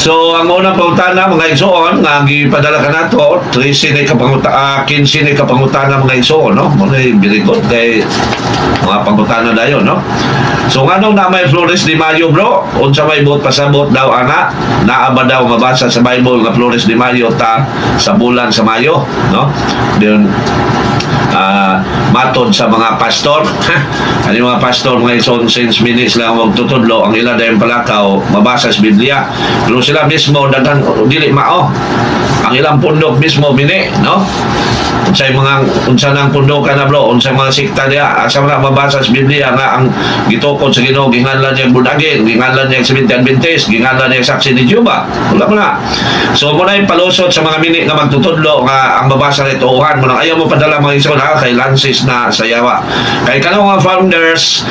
So ang unang pangutana mga igsoon nga gipadala ka nato 15 ni kapangutana mga igsoon, no? Mo very good kay mga pangutana dayon, no? So nganong na may Flores de Mayo, bro? Unsa may buot pasabot daw ana? Naa ba daw mabasa sa Bible nga Flores de Mayo ta sa bulan sa Mayo, no? Then matod sa mga pastor ano yung mga pastor mga isang since minutes lang magtutudlo ang ilan dahil palakaw mabasa sa Biblia pero sila mismo dagang dili mao ang ilang pundok mismo bini, no? Unsa nang pundok ka na, bro? Unsa mga sikta niya asa na mabasa sa Biblia nga ang gitukod sa Ginoo ginganlan niya budagin, ginganlan niya Seventh Adventist, ginganlan niya Saksi ni Jehovah. Wala mo na. So mo na palusot sa mga mini nga magtutudlo nga ang babasa nito uhan mo nang ayaw mo padala mga igsoon kay Lances na sayawa. Kay kanang mga founders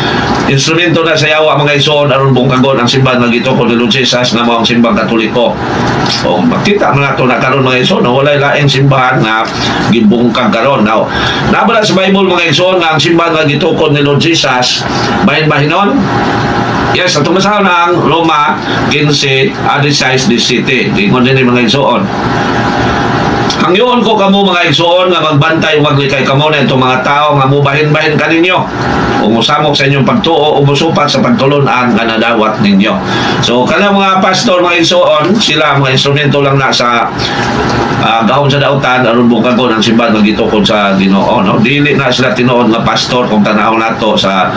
instrumento na sayawa mga igsoon aron bungkagon ang simbahan nga gitukod ni Lord Jesus na mao ang simbang Katoliko. O makita man nato na karon mga igsoon walay laing simbahan nga gibungkag karon. Now nabala sa Bible mga igsoon nga ang simbahan nga gitukod ni Lord Jesus bahin-bahinon. Yes, atong masaw ng Roma 15 16 17. Ingon din mga igsoon. Ang yun ko kamo mga igsoon nga magbantay ug maglikay kamo na itong mga tao nga mubahin-bahin kaninyo o musamok sa inyong pagtuo o musupat sa pagtulunan nga nadawat ninyo. So kanang mga pastor mga igsoon sila mga instrumento lang na sa gahom sa dautan aron bukagon ang simbahan nga gitukod sa Ginoo, no? Dili na sila tinuod nga pastor kung tanaw nato sa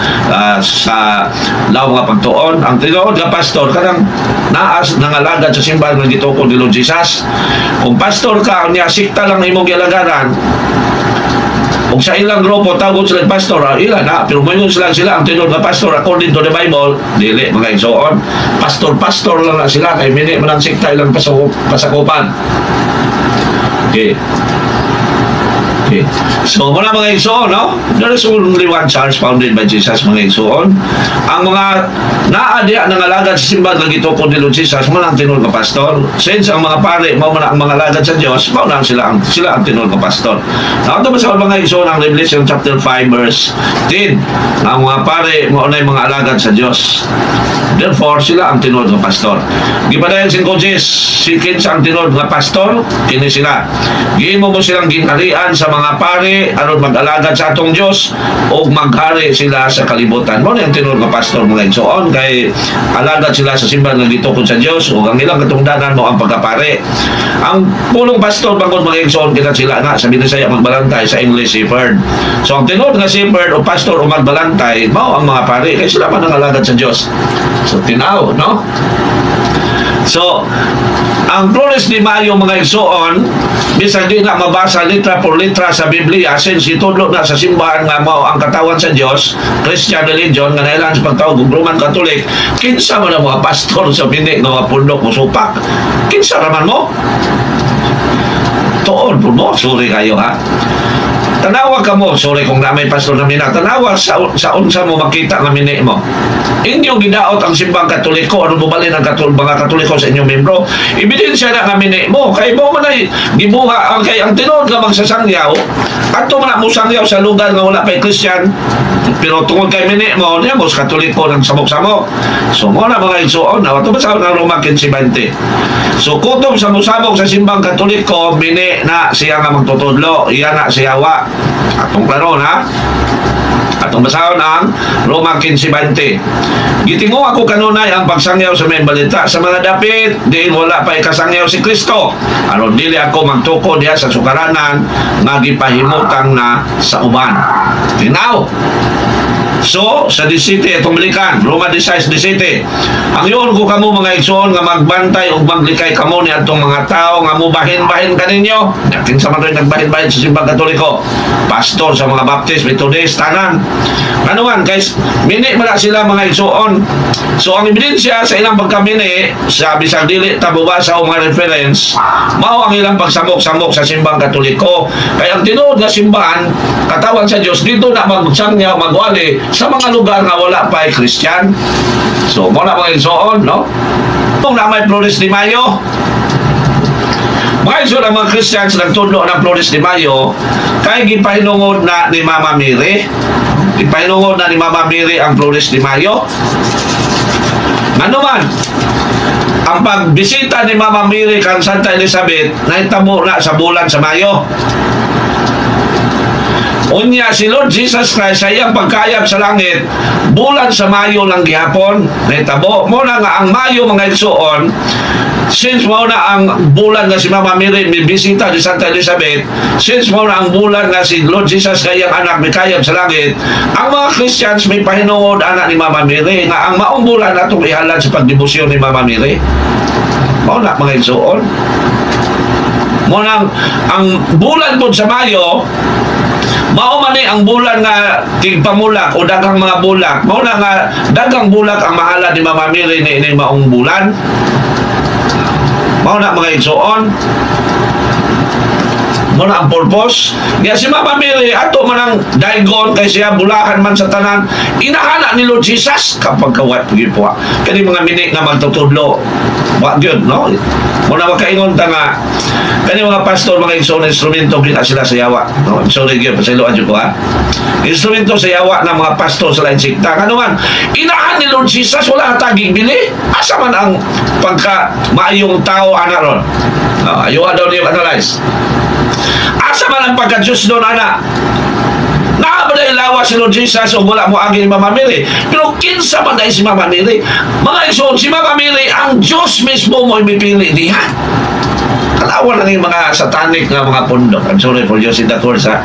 law nga pagtuon. Ang tinuod nga pastor kanang naas nangalagad sa simbahan nga gitukod ni Lord Jesus. Kung pastor ka niya sikta lang imong gilagaran ug sa ilang grupo tawag sila pastor ila na pero mayon sila ang tinod nga pastor according to the Bible dili mga igsoon pastor lang na sila kay mini man ang sikta ilang pasakupan. Okay. So muna mga igsoon, no? There is only one church founded by Jesus mga igsoon. Ang mga naadya ng alagad sa simbahan nga gitukod ni Lord Jesus mo ang tinul nga pastor. Since ang mga pare mao man ang mga alagad sa Dios, mao na sila ang tinul nga pastor. Now ito sa mga igsoon ang Revelation chapter 5 verse 10. Ang mga pare mao na mga alagad sa Dios. Therefore sila ang tinul nga pastor. Gipadayon sin Coaches, si kinsa ang tinul nga pastor, kini sila. Gihimo mo silang ginharian sa mga pare aron mag-alagad sa atong Dios o maghari sila sa kalibutan. Mo ang tinul nga pastor mga igsoon kay alagad sila sa simbahan nga gitukod sa Dios o ang ilang katungdanan mo ang pagkapare. Ang pulong pastor bangod mga igsoon kita sila na sa Bisaya magbalantay sa English shepherd. So ang tinul nga shepherd o pastor o magbalantay mao ang mga pare kay sila man ang alagad sa Dios. So tinaw, no? So, ang Flores de Mayo mga igsoon, bisag di na mabasa litra por litra sa Biblia, since itudlo na sa simbahan nga mao ang katawan sa Dios, Christian religion nga nailan sa pagtawag og Roman Catholic, kinsa man ang mga pastor sa bini nga mga pundok mo supak? Kinsa raman mo? Tuon po mo, sorry kayo ha. Tanawa ka mo, sorry kung na may pastor na mina, tanawa sa unsa mo makita nga mini mo. Inyong gidaot ang simbang Katoliko, ano bubalin ang mga Katoliko sa inyong membro. Ebidensya na nga mini mo, kay mo man ay gibuha, kay ang tinod nga magsasangyaw, ato man mo sangyaw sa lugar nga wala pa'y Christian, pero tungod kay mini mo, niya mo sa Katoliko ng samok-samok. So mo na mga igsoon, na ito ba sa Roma 15:20. So kutob sa musabog sa simbang Katoliko, mini na siya nga magtutudlo, iya na siyawa. Atong klaro na atong basahon ang Roma 15:20. Gitingo ako kanunay ang pagsangyaw sa may balita sa mga dapit diin wala pa ikasangyaw si Kristo aron dili ako magtuko diha sa sukaranan nga gipahimutang na sa uban. Tinaw. So, sa 17, itong balikan, Roma 16:17. Ang yun ko kamo mga igsoon nga magbantay o maglikay kamo ni atong mga tao nga mubahin-bahin kaninyo. Yakin sa mga nagbahin-bahin sa simbang Katoliko. Pastor sa mga Baptist, Methodist, tanan. Ano man, guys, mini mala sila mga igsoon. So, ang ebidensya sa ilang pagkamini, sa bisang dili tabubasa o mga reference, mao ang ilang pagsamok-samok sa simbang Katoliko. Kaya ang tinuod nga simbahan, katawan sa Diyos, dito na magsangyaw, magwali, sa mga lugar nga wala pa ay Christian. So, muna mga igsoon, no? Kung na may Flores de Mayo, mga igsoon ang mga Christians nagtudlo ng Flores de Mayo, kaya gipahinungod na ni Mama Mary. Gipahinungod na ni Mama Mary ang Flores de Mayo. Ano man, ang pagbisita ni Mama Mary kang Santa Elizabeth nahitabo na sa bulan sa Mayo. Unya si Lord Jesus Christ sa iyang pagkayap sa langit bulan sa Mayo lang gihapon nahitabo mo na nga ang Mayo mga igsoon. Since mo na ang bulan nga si Mama Mary may bisita ni Santa Elizabeth, since mo na ang bulan nga si Lord Jesus kayang anak may kayab sa langit, ang mga Christians may pahinungod anak ni Mama Mary nga ang maong bulan na itong ihalad sa pagdebosyon ni Mama Mary. Mo na mga igsoon. Mo na ang bulan po sa Mayo mao man ang bulan nga tigpamulak o daghang mga bulak. Mao na nga daghang bulak ang mahala ni Mama Mary ni maong bulan. Mao na mga igsoon. Mao na ang purpose. Nga si Mama Mary ato man ang daigon kay siya bulahan man sa tanan. Inahala ni Lord Jesus kapag kawat pagi po. Kani mga mini nga magtutudlo. Wa gyud no. Mo na makaingon ta nga kani mga pastor mga igsoon instrumento gina sila sa yawa. No, sorry gyud pasayloan jud ko ha. Instrumento sa yawa ng mga pastor sa lain sikta. Kano man inahan ni Lord Jesus wala taging bili. Asa man ang pagka maayong tao ana ron. Ayo daw niyo analyze. Asa man ang pagka-Diyos doon, anak? Nakabalay lawa si Lord Jesus o wala mo agi ni Mama Mary. Pero kinsa man dahil si Mama Mary? Mga igsoon, si Mama Mary, ang Diyos mismo mo mipili diha. Tanawa lang yung mga satanic na mga pundok. I'm sorry for using that word, ha?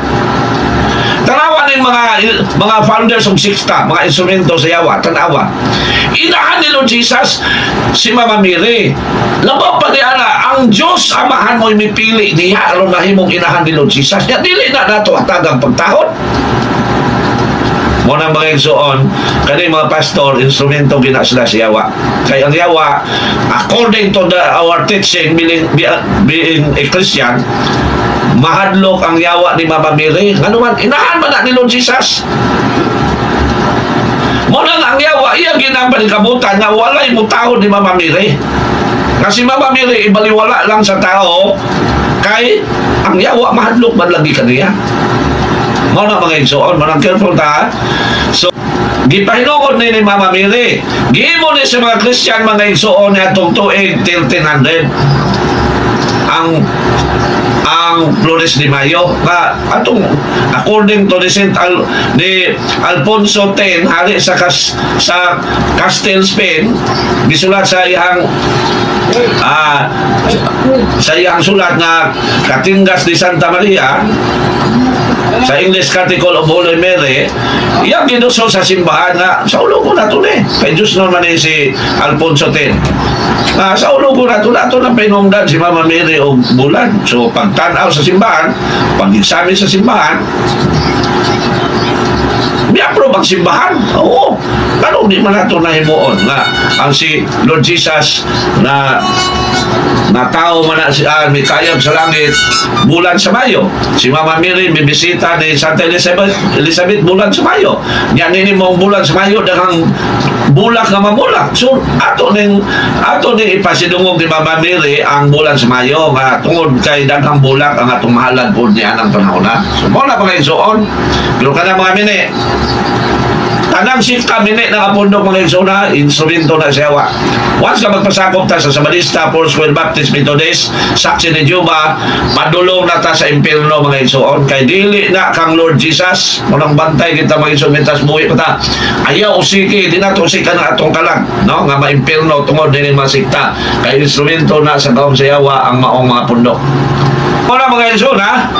Tanawa ng mga founders ng sikta, mga instrumento sa yawa, tanawa. Inahan ni Lord Jesus si Mama Mary. Labaw pa ni Ana, ang Diyos amahan mo'y mipili diha aron mahimong inahan ni Lord Jesus. Ya dili na nato hatagang pagtahod. Mo nang mga igsoon, kani mga pastor instrumento gina sila sa yawa. Kay ang yawa according to our teaching being a Christian, mahadlok ang yawa ni Mama Mary. Ngano man inahan man na ni Lord Jesus. Mo nang ang yawa iya ginambal kabutan nga walay mutahod ni Mama Mary. Kasi Mama Mary ibaliwala lang sa tao kay ang yawa mahadlok man lagi kaniya. Mo na mga igsoon, mo nang careful ta. So gipahinungod ni Mama Mary. Giimo ni sa mga Christian mga igsoon atong tuig 1300 ang Flores de Mayo nga atong according to the ni Alfonso X hari sa Castile, Spain, gisulat sa iyang sulat nga Katingas de Santa Maria sa English Catechism of Holy Mary. Iyang ginuso sa simbahan nga sa ulo ko na ito kay Diyos naman si Alfonso X. Sa ulo ko na ito na pinungdan si Mama Mary o bulan. So pagtanaw sa simbahan, pag-examine sa simbahan, may approve ang simbahan. Oo. Pero di man nato nahimuon nga ang si Lord Jesus na tao man na may kayab sa langit bulan sa Mayo. Si Mama Mary may bisita ni Santa Elizabeth bulan sa Mayo. Yan ini mong bulan sa Mayo daghang bulak nga mamulak. So ato ning ipasidungog ni Mama Mary ang bulan sa Mayo nga tungod kay daghang bulak ang atong mahalad pod ni anang panahon na. So mo na mga igsoon. Pero kana mga mini tanang sikta mini na apundok mga igsoon na instrumento na siyawa. Once ka magpasakop ta sa Samadista, Foursquare Baptist, Methodist, Saksi ni Jehovah, padulong na ta sa impierno mga igsoon. Kay dili na kang Lord Jesus munang bantay kita mga igsoon mitas buhi pa ta. Ayaw usiki di na to usika na atong kalag no nga maimpierno tungod din mga sikta. Kay instrumento na sa kaong siyawa ang maong mga pundok. Muna mga igsoon ha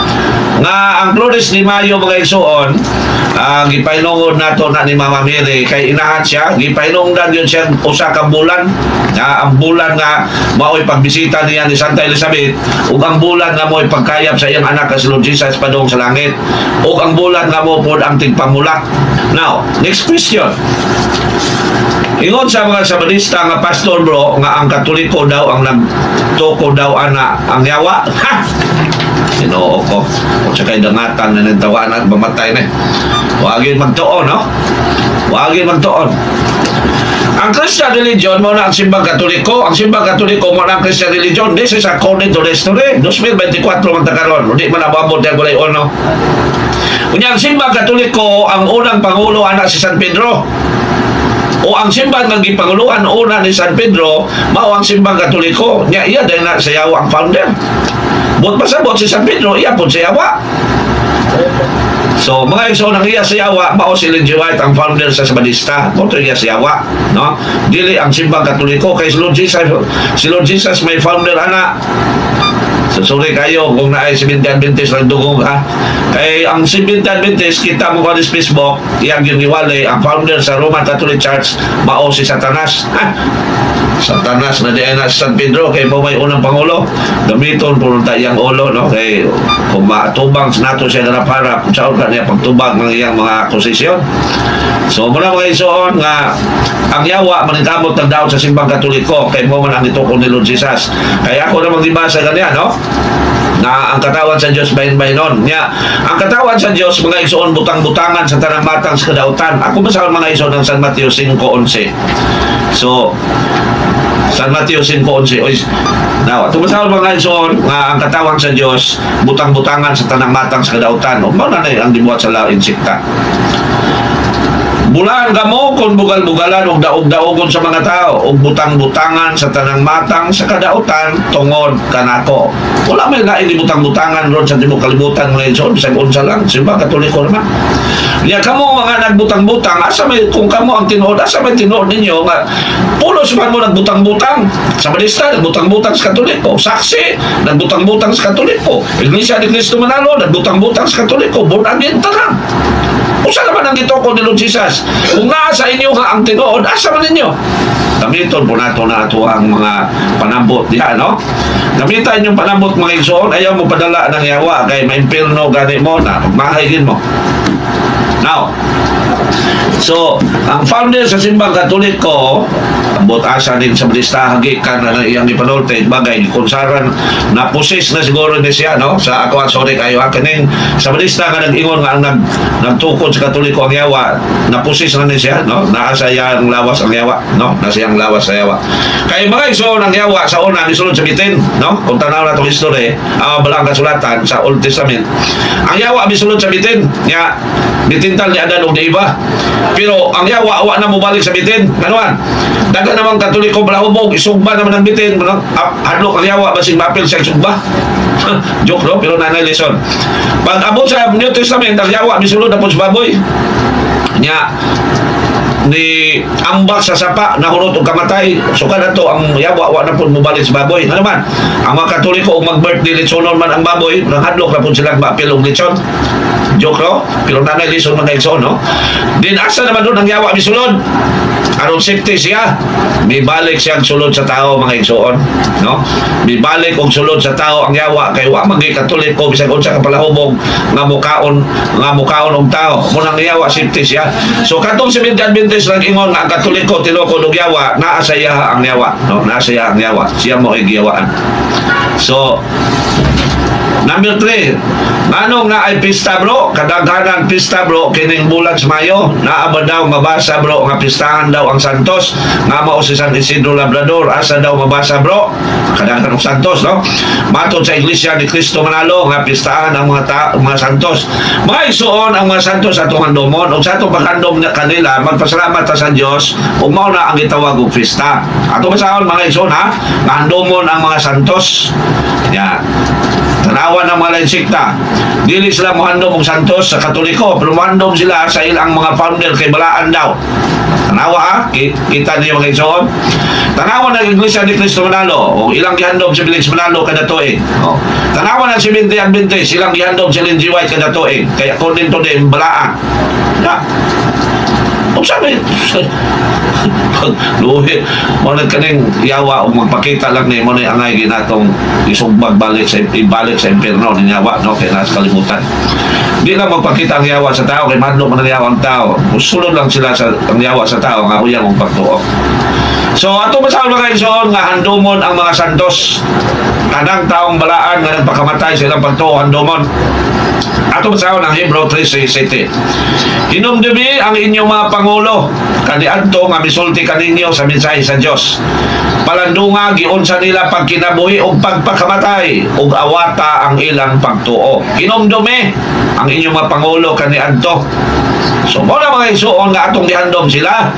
nga ang Flores de Mayo mga igsoon gipainungod nato na ni Mama Mary kay inahan siya gipainungdan yun siya usa ka bulan ang bulan nga mao'y pagbisita niya ni Santa Elizabeth ug ang bulan nga mao'y pagkayap sa iyang anak si Lord Jesus padung sa langit ug ang bulan nga mo pod ang tigpamulak. Now next question. Ingon sa mga Samadista nga pastor bro nga ang Katoliko daw ang nagtuko daw ana ang yawa. Ha! Sinoo ko. Kung siya kayo dangatan na nagtawanan, mamatay na. Huwagin magtuon, no? Huwagin magtuon. Ang Christian religion mo na ang simbang Katoliko. Ang simbang Katoliko mo na ang Christian religion. This is according to the history. 2024 man takaron. Hindi man ababot yung gulay ono. Kunya ang simbang Katoliko, ang unang pangulo anak si San Pedro. O ang simbang nagipanguluhan una ni San Pedro, mao ang simbang Katoliko. Nya iya dahil na sa yawa ang founder. Bot pasabot si San Pedro, iya po sa yawa. So, mga igsoon ang iya sa yawa, mao si Ellen G. White ang founder sa Sabadista. Moto iya sa yawa, no? Dili ang simbang Katoliko kay si Lord Jesus may founder ana. So, sorry kayo kung naay si Adventist lang dugong ha. Kay ang si Adventist, kita mo ko sa Facebook, iyang giniwalay, ang founder sa Roman Catholic Church, mao si Satanas. Ha? Satanas na di na San Pedro, kay mo may unang pangulo. Gamiton po iyang ulo, no? Kay kung matubang nato siya na para, kung saan ka niya pagtubag ng iyang mga akusisyon. So, muna mga isoon nga, ang yawa, manikamot ng daw sa simbang Katoliko, kay mo man ang itukol ni Lord Jesus. Kaya ako namang dibasa ganyan, no? Na ang katawan sa Diyos bahin-bahinon niya. Ang katawan sa Diyos, mga igsoon, butang-butangan sa tanang matang sa kadautan. Ako ba sa mga igsoon ng San Mateo 5:11? So, San Mateo 5:11. Now, ito ba sa mga igsoon, nga ang katawan sa Diyos, butang-butangan sa tanang matang sa kadautan. O, mauna na ang dibuat sa law insikta. Bulan kamo kung bugal-bugalan o daog-daogon sa mga tao o butang-butangan sa tanang matang sa kadautan tungod kanako. Wala may lain ni butang-butangan ron sa tibok kalibutan ngayon so bisag unsa lang simba Katoliko naman. Niya kamo mga nagbutang-butang asa may kung kamo ang tinuod asa may tinuod ninyo nga pulos man mo nagbutang-butang sa Badista nagbutang-butang sa Katoliko, saksi nagbutang-butang sa Katoliko, Iglesia ni Cristo Manalo nagbutang-butang sa Katoliko, born again tanan. Usa naman ang gitoko ni Lord Jesus. Kung naa sa inyo nga ang tinuod, asa man ninyo? Gamiton po nato na ito ang mga panambot diha, no? Gamitan yung panambot mga igsoon, ayaw mo padala ng yawa, kay maimpirno gani mo na, magmahayagin mo. Now, so, ang founder sa simbang Katoliko, ambot asa din sa Badista, hagikan na iyang ipanulta, bagay, konsaran, napusis na siguro ni siya, no? Sa ako, sorry kayo, kaning sa Badista nga nag-ingon nga ang nagtukod sa Katoliko ang yawa, napusis na ni siya, no? Naasa yang lawas ang yawa, no? Nasa yang lawas sa yawa. Kaya mga igsoon ang yawa sa una, nisulod sa bitin, no? Kung tanaw na itong history, balang kasulatan sa Old Testament, ang yawa misulod sa bitin, nga, bitintal ni Adan o ni Eva. Pero ang yawa, awa na mo balik sa bitin. Anuan? Daga namang Katoliko balahubog, isugba naman ang bitin. Hadlok ang yawa, basing mapil siya isugba. Joke, no? Pero nanay lesson. Pag abot sa New Testament, ang yawa, misulod na po sa baboy. Nya, ni ambak sa sapa nahurot og kamatay so kada to ang yawa wa na pud mobalik sa baboy ano man ang mga Katoliko og mag-birthday litsonon man ang baboy nang hadlok na pud sila mapil og litson joke no pero nanay lison man litson no din asa naman doon ang yawa misulod aron safety siya mibalik siyang sulod sa tao mga igsoon no mibalik og sulod sa tao ang yawa kay wa magi Katoliko bisag unsa ka palahubog nga mukaon og tao mo nang yawa safety siya so katong si Adventist lang ingon nga ang Katoliko tiloko og yawa naa sa iya ang yawa no naa sa iya ang yawa siya mo ay giyawaan so number 3, nganong na ay pista bro? Kadaghanan pista bro, kining bulan sa Mayo. Naaba daw mabasa bro, nga pistahan daw ang Santos. Nga mao si San Isidro Labrador, asa daw mabasa bro? Kadaghanan ang Santos, no? Matod sa Iglesia ni Cristo Manalo, nga pistahan ang mga Santos. Mga isuon ang mga Santos atong handomon. O sa atong paghandom kanila, magpasalamat ta sa Dios, ug mao na ang gitawag og pista. Ato basahon mga isuon ha, nga handomon ang mga Santos. Ya. Tanawan ng mga lensikta. Dili sila muhandom og Santos sa Katoliko, pero muhandom sila sa ilang mga founder kay balaan daw. Tanawa ha, kita niyo mga igsoon. Tanawan ng Iglesia ni Cristo Manalo, o ilang gihandom si Felix Manalo kada tuig. Tanawan ng si Binti Adventist, ilang gihandom si Ellen G. White kada tuig. Kaya according to them, balaan. Ya. Kung sabi, luhi, mo na kaning yawa o magpakita lang ni mo na angay ginatong isugbag ibalik sa impierno ni yawa, no? Kaya nasa kalimutan. Di lang magpakita ang yawa sa tao, kay madlo man ang yawa ang tao. Usulod lang sila sa ang yawa sa tao, nga uyang ang pagtuo. So, ato masahol mga igsoon nga handomon ang mga Santos. Kanang taong balaan nga nagpakamatay sa ilang pagtuo, handomon. Ato masahol ng Hebrew 3:6. Hinumdumi ang inyong mga pangulo kaniadto nga misulti kaninyo sa mensahe sa Dios. Palandunga giunsa nila pagkinabuhi og pagpakamatay ug awata ang ilang pagtuo. Hinumdumi ang inyong mga pangulo kaniadto. So mo na mga igsuon nga atong gihandom sila.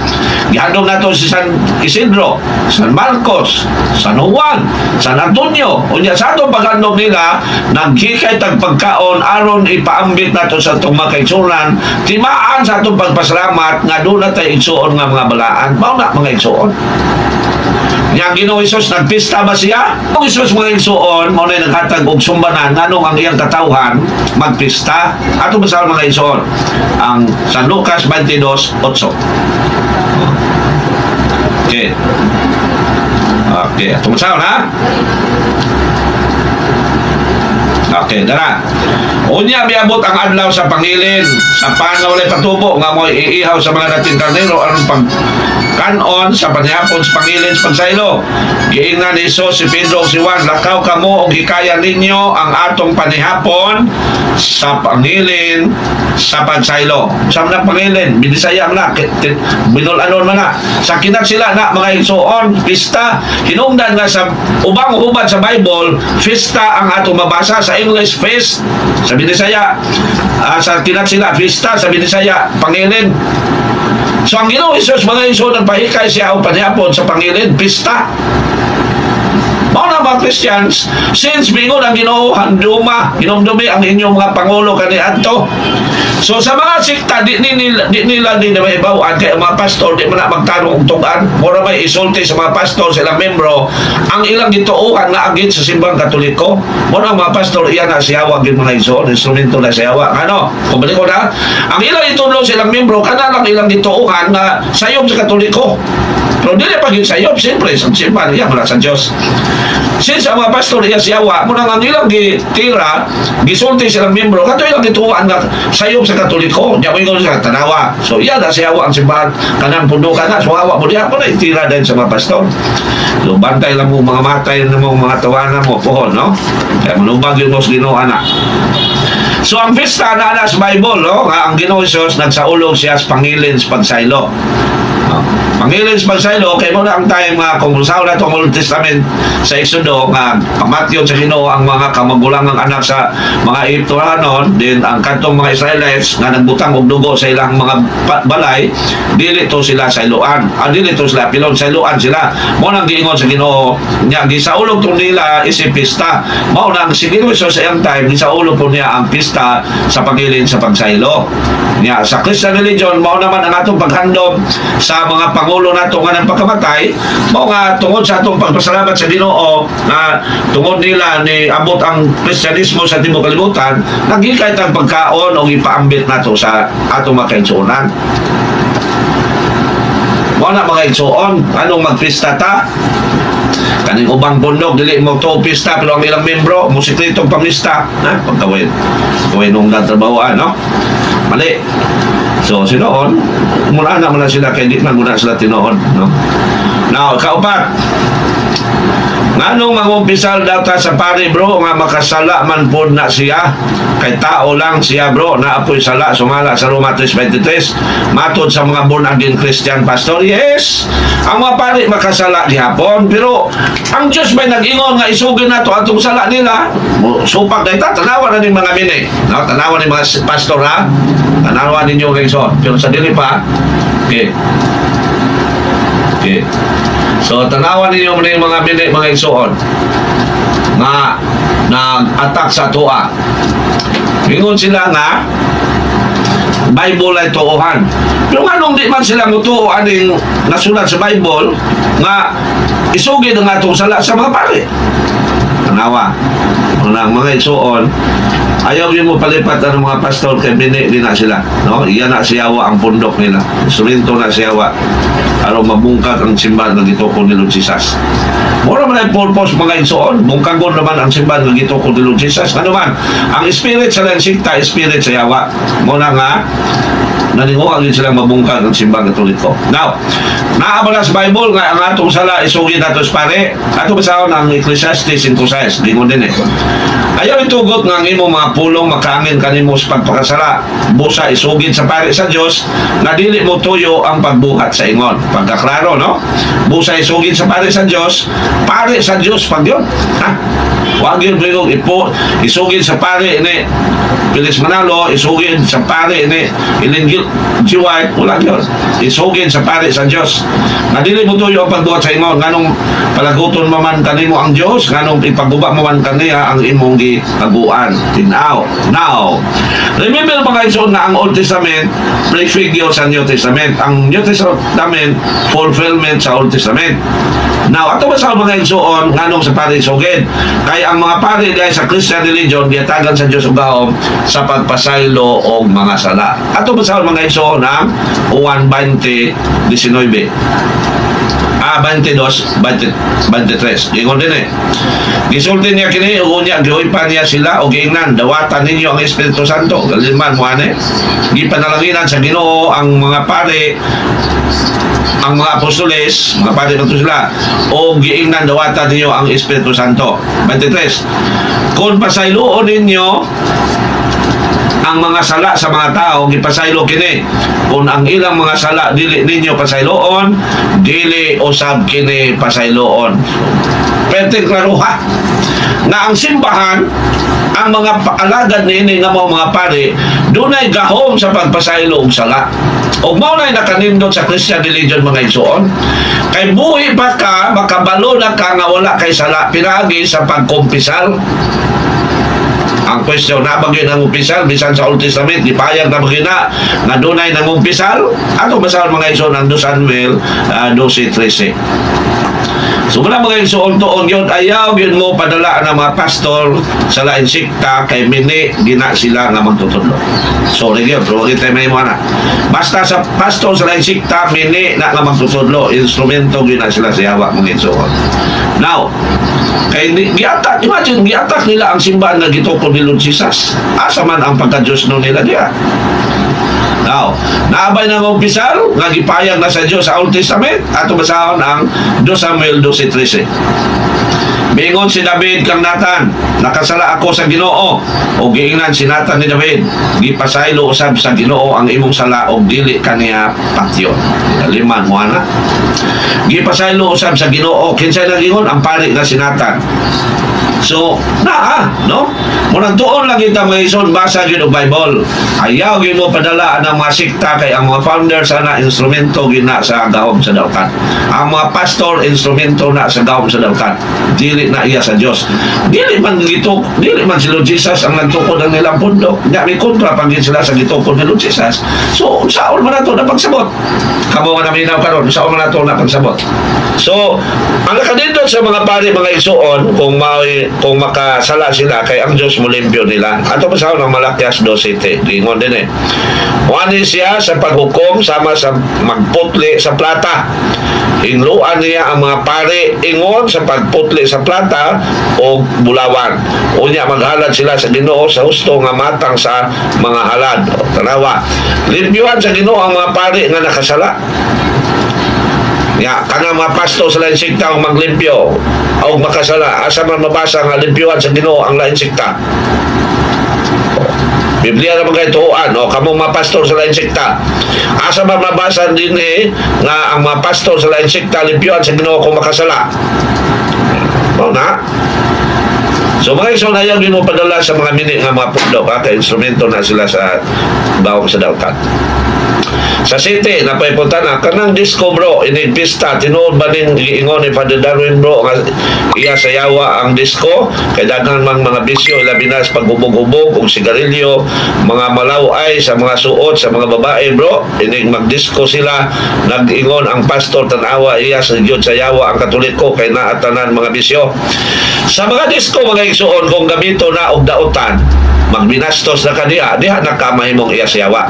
Gihandom nato si San Isidro, San Marcos, San Juan, San Antonio. Unya sa atong paghandom nila, naghikay tag pagkaon aron ipaambit nato sa atong mga kaigsuonan, timaan sa atong pagpasalamat nga doon na tayo igsuon nga mga balaan. Mao na mga igsuon. Yang Ginoo Hesus nagpista ba siya? Ang Hesus mga igsuon mo na naghatag og sumbanan nganong ang iyang katawhan magpista. Ato basahan mga igsuon ang San Lucas 22:8. Okay. Okay, ato basahan ha. Okay, dara. Unya miabot ang adlaw sa pangilin, sa panaw walay patubo nga mo'y iihaw sa mga dating karnero aron pag kanon sa panihapon sa pangilin sa pagsaylo. Giingnan ni Hesus si Pedro o si Juan, lakaw kamo og hikayan ninyo ang atong panihapon sa pangilin sa pagsaylo. Sa mga pangilin, binisayang na, binulanon man na. Sa kinat sila na mga igsuon, pista, hinungdan nga sa ubang hubad sa Bible, pista ang atong mabasa sa English feast, sa Binisaya, sa kinat sila, pista, sa Binisaya, pangilin. So ang Ginoo Hesus mga igsuon nagpahikay siya o panihapon sa pangilin, pista. Mao na mga Christians, since mingon ang Ginoo handuma, hinumdumi ang inyong mga pangulo kaniadto. So sa mga sikta di nila maibawan kay mga pastor di man na magtanong og tugan, mura may isulti sa mga pastor sa ilang membro ang ilang gituohan nga agit sa simbang Katoliko. Mura ang mga pastor iya na siyawa gid mga igsoon, instrumento na siyawa. Ano? Kung balik ko na, ang ilang itulo sa ilang membro kana lang ilang gituohan nga sayop sa Katoliko. Pero dili pa gyud sayop, siyempre sa simbahan iya mula sa Dios. Since ang mga pastor iya siyawa, muna ang ilang gitira, gisulti silang membro, kato ilang gituan nga sayop sa Katoliko, diya mo yung sa tanawa. So iya na siyawa ang simbahan, kanang pundukan na, so hawa mo diya po na itira din sa mga pastor. So bantay lang mo mga matay na mo, mga tawanan mo, pohon, no? Kaya manubag yung mas Ginoo na. So ang pista na sa Bible, no? Nga ang Ginoo Hesus nagsaulog siya sa pangilin sa pagsaylo. Pangilin sa pagsaylo, kaya mo na ang time nga kung saan na itong Old Testament sa Exodo nga pamatyon sa Ginoo ang mga kamagulangang anak sa mga Egyptohanon, din ang kantong mga Israelites nga nagbutang og dugo sa ilang mga balay, dili to sila sayloan, dili to sila pilon, sayloan sila. Mo nang giingon sa Ginoo nya gisaulog tong nila isip pista. Mao nang si Ginoo sa iyang time gisaulog po niya ang pista sa pangilin sa pagsaylo. Nya sa Christian religion mao naman ang atong paghandom sa mga pangulo nato nga ng pagkamatay, mao nga tungod sa atong pagpasalamat sa Ginoo na tungod nila ni abot ang Kristyanismo sa tibuok kalibutan, naghikay tang pagkaon o ipaambit nato sa atong mga kaigsuonan. Mao na mga igsuon, anong magpista ta? Kaning ubang bundok dili mo to pista pero ang ilang membro mo sikretong pamista na pagkawin nung natrabahoan, no? Mali. So sinoon muna na muna sila kay di man muna sila tinoon, no? Now kaupat nganong mangumpisal daw ta sa pare bro nga makasala man pod na siya kay tao lang siya bro na apoy sala sumala sa Roma 3:23 matod sa mga born again Christian pastor. Yes, ang mga pare makasala gihapon pero ang Diyos may nag-ingon nga isugin nato atong sala nila. Supak na ita tanawa na ni mga mini, no? Tanawa ni mga pastor ha, tanawa ninyo kay son pero sa dili pa okay. Okay. So tanawan ninyo muna yung mga igsuon nga nag-attack sa tuwa. Ingon sila nga Bible ay tuohan. Pero anong di man sila mutuoan yung nasulat sa Bible nga isugid ang atong sala sa mga pare. Tanawa. Ang mga igsuon ayaw yun mo palipat ang mga pastor kay bini din na sila, no? Iyan na siyawa ang pundok nila, instrumento na siyawa aron mabungkag ang simbahan ng gitukod ni Lord Jesus. Mura man ang purpose mga igsuon, bungkagon naman ang simbahan ng gitukod ni Lord Jesus. Ano man ang spirit sa sikta, spirit sa yawa mo na nga naninguhan din silang mabungkag ang simbang Katoliko. Now, naabala sa Bible nga ang atong sala isugid nato sa pare. Ato basahon ang Ecclesiastes 5:6, lingon din eh. Ayaw itugot nga ang imo mga pulong makangin kanimo sa pagpakasala. Busa isugid sa pare sa Dios na dili mo tuyo ang pagbuhat sa ingon. Pagkaklaro, no? Busa isugid sa pare sa Dios Pare sa Diyos pag yun. Ha? Huwag yun isugin sa pare ni Pilis Manalo, isugin sa pare ni Ilin G. White, wala yun. Isugin sa pare sa Diyos. Nadili mo tuyo ang pagduwa sa ingon, nganong palaguton mo man kanimo ang Diyos, nganong ipaguba mo man kaniya ang imong gitaguan. Tinaw. Now, remember mga ison na ang Old Testament prefigure sa New Testament. Ang New Testament fulfillment sa Old Testament. Now, ato ba sa mga igsoon nganong sa pare isugid? Kaya ang mga pare dahil sa Christian religion giyatagan sa Dios ug gahom sa pagpasaylo og mga sala. Ato ba sa mga igsoon ang Juan 20:19. 22, 23. Ingon din eh. Gisulti niya kini, unya, gihoypan niya sila, o giingnan, dawatan ninyo ang Espiritu Santo. Galiman mo, ane? Gipanalanginan sa Ginoo ang mga pare, ang mga apostoles, mga pare na sila, o giingnan, dawatan ninyo ang Espiritu Santo. 23. Kung pasayloon ninyo ang mga sala sa mga tao, gipasaylo kini. Kung ang ilang mga sala dili ninyo pasayloon, dili usab kini pasayloon. Perting klaro ha na ang simbahan, ang mga alagad niini nga mga pare, dunay gahom sa pagpasaylo og sala. Og mao nay nakanindot sa Christian religion mga igsoon. Kay buhi pa ka, makabalo na ka nga wala kay sala pinagi sa pagkumpisal. Ang question na bagay ng umpisal bisan sa Old Testament di payag na bagay na nga dunay nang umpisal. Ato basahan mga igsoon ang 2 Samuel 12:13. So mula mga igsoon tuon yun, ayaw yun mo padala ng mga pastor sa lain sikta kay mini gina sila nga magtutudlo. Sorry yun, pero kita may mga na. Basta sa pastor sa lain sikta mini na nga magtutudlo, instrumento gina sila sa yawa mga igsoon. Now, kay giatak, imagine giatak nila ang simbahan na gitukod ni Lord Jesus. Asa man ang pagka-Diyos no nila diya. Now, naabay ng umpisal nga gipayag na sa Diyos sa Old Testament ato basahon ang 2 Samuel 12:13. Bingon si David kang Nathan, nakasala ako sa Ginoo. O giingnan si Nathan ni David, gipasaylo usab sa Ginoo ang imong sala og dili kaniya patyon. Liman mo ana. Gipasaylo usab sa Ginoo, kinsay nagingon ang pari na si Nathan. So, no? Munang tuon lang kita mga ison, basa yun ang Bible. Ayaw yun mo padala ng mga sikta kay ang mga founders na instrumento gina sa gahom sa dautan. Ang mga pastor, instrumento na sa gahom sa dautan. Dili na iya sa Diyos. Dili man si Lord Jesus ang nagtukod ng nilang pundok. Nga may kontra pangin sila sa gitukod ni Lord Jesus. So, saon man nato na pagsabot? Kamo nga naminaw karon, saon man nato na pagsabot? So, ang nakadindot sa mga pari, mga isuon, kung makasala sila kay ang Diyos mulimpyo nila. Ato pa sa ng Malakias 2:7. Ingon din eh. Wani siya sa paghukom sama sa magputli sa plata. Ingluan niya ang mga pare ingon sa pagputli sa plata o bulawan. Unya maghalad sila sa Ginoo sa husto nga matang sa mga halad. Tanawa. Limpyuhan sa Ginoo ang mga pare nga nakasala. Ya, kanang mga pasto sa lain sikta ang maglimpyo o makasala. Asa man mabasa nga limpyuhan sa Ginoo ang lain sikta. Biblia na mga ituuan o kamong mga pastor sa lain sikta. Asa man mabasa din nga ang mga pastor sa lain sikta limpyuhan sa Ginoo kung makasala. O na? So mga iso na yan mo padala sa mga mini nga mga pundok kaya instrumento na sila sa bawang sa dautan. Sa city, napaipunta na kanang disco bro, inigpista, tinuod ba ning giingon ni Father Darwin bro nga iya sayawa ang disco kay daghan mang mga bisyo labi na sa paghubog-hubog og sigarilyo, mga malaway sa mga suot sa mga babae bro, inig magdisco sila, nag-ingon ang pastor tanawa iya sa gyud sayawa ang Katoliko kay naatanan mga bisyo. Sa mga disco mga igsuon kung gamito na og dautan, magbinastos na kaniya, diha nakamahimong iya sayawa.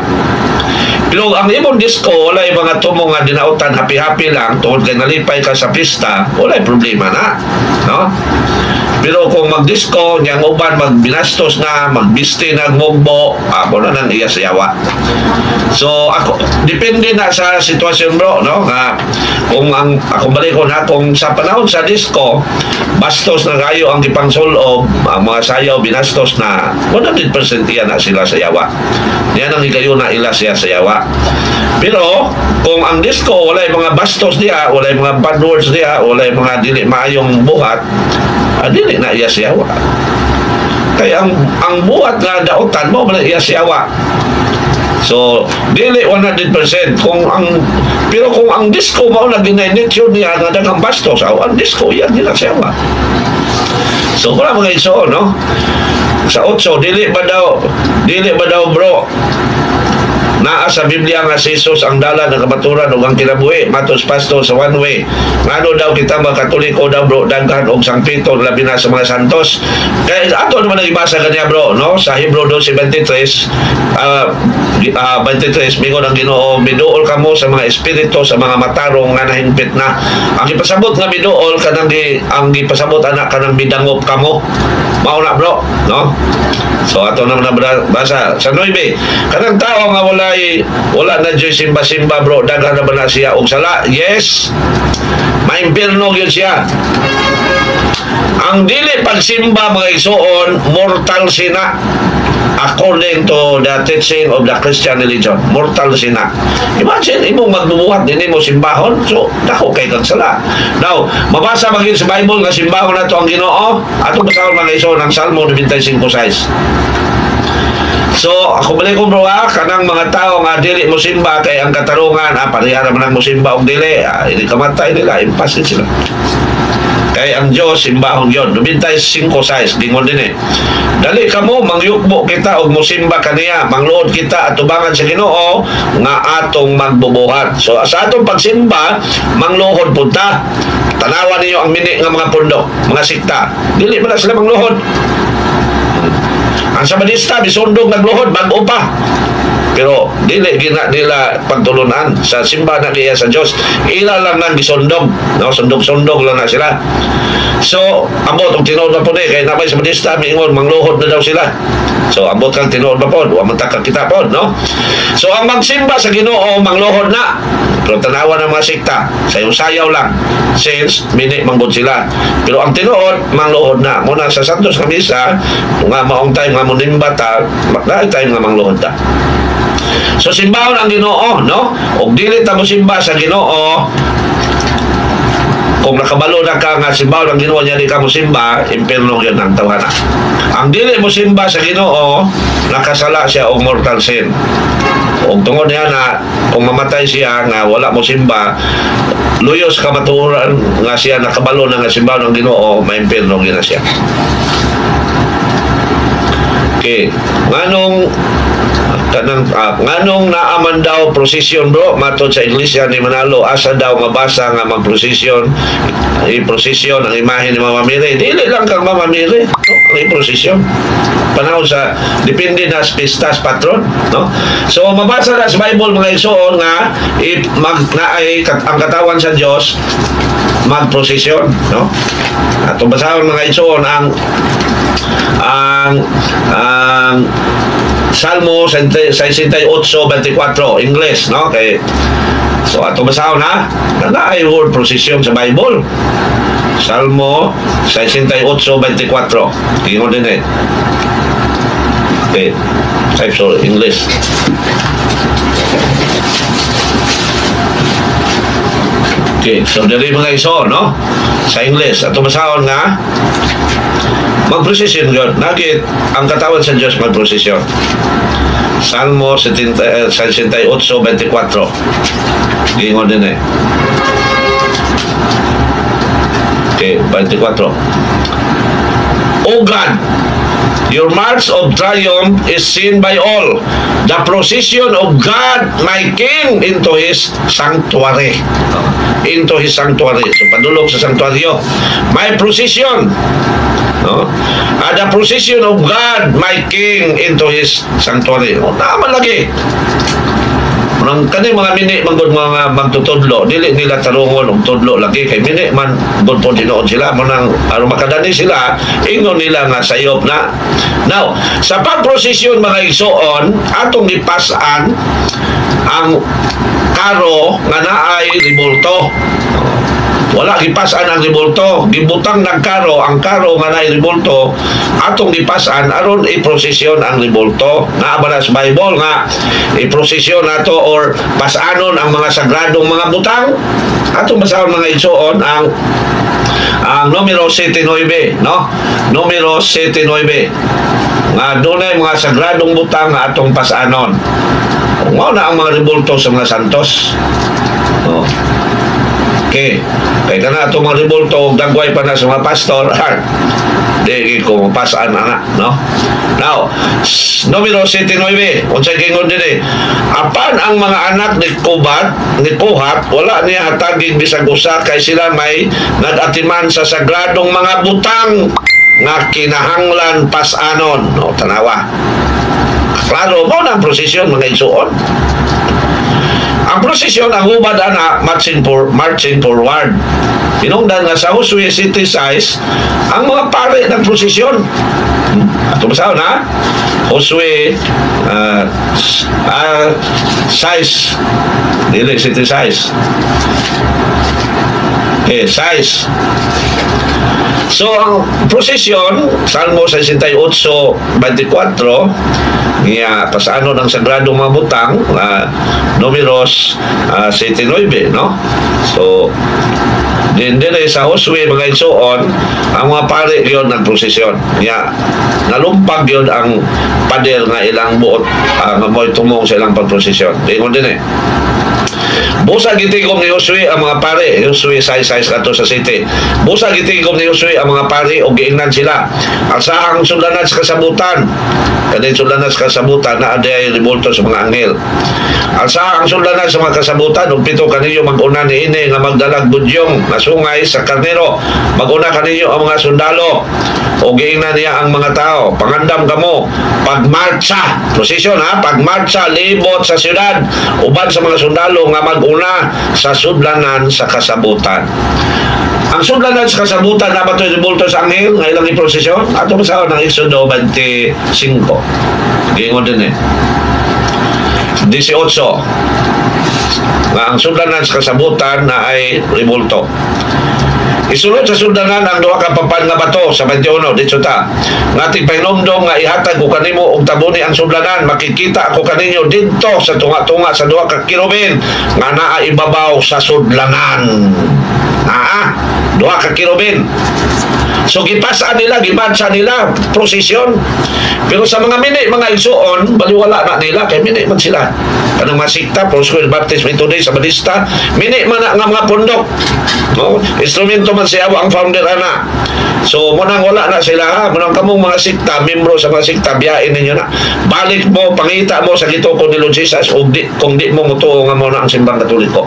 Pero ang imong disco, walay mga tumo nga dinautan, happy-happy lang, tungkol kay nalipay ka sa pista, walay problema na. No? Pero kung mag-disco, niyang uban magbinastos na, magbisti na, mugbo, ako na nang iya sayawa. So, ako, depende na sa sitwasyon bro, no? Nga, kung ako balik ko na, kung sa panahon sa disco, bastos na kayo ang ipangsulob, ang mga sayaw, binastos na, 100% iyan na sila sayawa. Yan ang higayon na ila siya sayawa. Pero kung ang disco walay mga bastos diha, walay mga bad words diha, walay mga dili maayong buhat, dili na iya siyawa. Kaya ang buhat nga daotan mo man iya siyawa. So dili 100% pero kung ang disco mao na nature niya nga daghang bastos, ang disco yan nila siyawa. So wala mga iso, no? Sa 8, dili ba daw bro naa sa Biblia nga si Jesus ang dala ng kamaturan ug ang kinabuhi matos pastor sa one way. Ngano daw kita mga Katoliko daw bro daghan og San Pedro labi na sa mga santos. Kaya ato naman nagibasa kaniya bro, no? Sa Hebrew 12:23 23 mingon ang Ginoo, miduol kamo sa mga espiritu sa mga matarong nga nahingpit na. Ang ipasabot nga miduol kanang ang ipasabot anak kanang midangop kamo. Mao na bro, no? So ato naman nabasa sa 9, kanang tao nga wala na dyan simba-simba bro, daghan na ba na siya og sala? Yes, maimpirno yun siya. Ang dili pagsimba mga isuon, mortal sina. According to the teaching of the Christian religion, mortal sina. Imagine, imong magbubuhat din mo simbahon, so dako kay kang sala. Now, mabasa maging sa Bible nga simbahon na to ang Ginoo, atong basahon mga isuon ang Salmo 95:6. So, ako balik ko bro kanang mga tao nga dili mo simba kay ang katarungan, parihara man ang mo simba og dili, hindi kamatay nila, impossible sila. Kay ang Diyos simbahon yun. 95:6 gingon din dali kamo mangyukbo kita og mosimba kaniya, mangluod kita at tubangan sa Ginoo nga atong magbubuhat. So sa atong pagsimba mangluhod punta. Tanawan niyo ang mini nga mga pundok, mga sikta, dili man sila mangluhod. Ang Sabadista bisundog nagluhod bag-o pa. Pero dili gina nila pagtulunan sa simbahan na niya sa Dios. Ila lang nang gisundog, no? Sundog-sundog lang na sila. So ambot og tinuod pa po kay namay sa Badista miingon mangluhod na daw sila. So ambot kang tinuod pa po, wa man taka kita po, no? So ang magsimba sa Ginoo mangluhod na. Pero tanawan ng mga sikta, sayaw-sayaw lang since mini manggod sila. Pero ang tinuod mangluhod na. Muna sa Santos nga misa nga maong time nga munimba ta, dahil time nga mangluhod ta. So simbahon ang Ginoo, no? Og dili ta mo simba sa Ginoo. Kung nakabalo na ka nga simbahon ang Ginoo niya di ka mo simba, impierno yun ang tawana. Ang dili mo simba sa Ginoo, nakasala siya og mortal sin. Og tungod niya na kung mamatay siya nga wala mo simba, luyos kamaturan nga siya nakabalo na nga simbahon ang Ginoo, maimpierno gyud na siya. Okay, nganong naaman daw prosesyon bro matod sa iglesia ni Manalo, asa daw mabasa nga magprosesyon i-prosesyon ang imahe ni Mama Mary? Dili lang kang Mama Mary, no? Ang i-prosesyon panahon sa depende na pistas patron, no? So mabasa na sa Bible mga igsoon nga ang katawan sa Dios magprosesyon, no? At basahon mga igsoon ang Salmo 68:24 English, no? Okay. So ato basahon ha, naay word procession sa Bible. Salmo 68:24 gingon din okay, type so English. Okay, so dali mga iso, no? Sa English ato basahon nga magprosesyon yun. Nagit ang katawan sa Diyos magprosesyon. Salmo 68:24 gingon din okay, 24. O God, your march of triumph is seen by all. The procession of God, my King, into His sanctuary. Into His sanctuary. So, padulog sa sanctuaryo. My procession. No? The procession of God, my King, into His sanctuary. Naman lagi. Nang kani mga mini manggod mga magtutudlo, dili nila tarungon og tudlo lagi kay mini man gud po tinuod sila mo nang aron makadani sila ingon nila nga sayop na. Now, sa pagprosesyon mga igsoon atong gipas-an ang karo nga naay ribulto. wala gipasan ang ribulto, gibutang nagkaro ang karo nga naay ribulto atong gipasan aron iprosesyon ang ribulto. Nga ba sa Bible nga iprosesyon nato or pasanon ang mga sagradong mga butang. Atong basahon mga igsoon ang numero 79, no? Numero 79 nga dunay mga sagradong butang nga atong pasanon. Mao na ang mga ribulto sa mga santos. Oh. Okay. Kaya ka na itong mga ribulto, dagway pa na sa mga pastor, di ko mapasaan na, no? Now, numero 79, unsay gingon din apan ang mga anak ni Kohat, wala niya hatagig bisag usa kay sila may nagatiman sa sagradong mga butang nga kinahanglan pasanon. No, tanawa. Klaro mo na ang prosesyon mga igsuon. Ang prosesyon ang hubad ana marching forward. Hinungdan nga sa Josue City size ang mga pare ng prosesyon. Ato basahon na Josue size dili city size. Size. So, ang prosesyon, Salmo 68:24, niya pasano ng sagradong mga butang, numeros 79, no? So, din sa Josue, mga igsoon, ang mga pare yun nagprosesyon. Niya, nalumpag yun ang pader nga ilang buot, nga mo'y tumong sa ilang pagprosesyon. Dingon din busa gitigom ni Josue ang mga pare. Josue size kato sa city. Busa gitigom ni Josue ang mga pare o giingnan sila. Ang sahang sulanan sa kasabutan. Kanin sulanan sa kasabutan na aday ribulto sa mga anghel. Ang sahang sulanan sa mga kasabutan ug pito kaninyo mag-una ni ini nga magdalag budyong na sungay sa karnero. Mag-una kaninyo ang mga sundalo o giingnan niya ang mga tao. Pangandam kamo pagmarcha. Prosesyon pagmarcha libot sa syudad uban sa mga sundalo nga mag-una sa sudlanan sa kasabutan. Ang sudlanan sa kasabutan na ba ito ribulto sa anghel nga ilang iprosesyon? Ato sa ng Exodo 25. Gingon din 18 nga ang sudlanan sa kasabutan na ay ribulto. Isulod sa sudlanan ang duha ka papan nga bato sa 21 dito ta. Ngating painomdom nga ihatag ko kanimo og tabuni ang sudlanan, makikita ako kaninyo didto sa tunga-tunga sa duha ka kirubin nga naa ibabaw sa sudlanan. Duha ka kirubin. So gipasa nila, gibansa nila prosesyon. Pero sa mga mini, mga igsuon, baliwala na nila kay mini man sila. Kanang mga sikta, Prosper Baptist Methodist, Sabadista, mini man na nga mga pundok. No? Instrumento man siya ang founder ana. So munang wala na sila munang kamong mga sikta, membro sa mga sikta, biyain ninyo na. Balik mo, pangita mo sa gituko ni Lord Jesus kung di mo mutuo nga mo na ang simbang katoliko.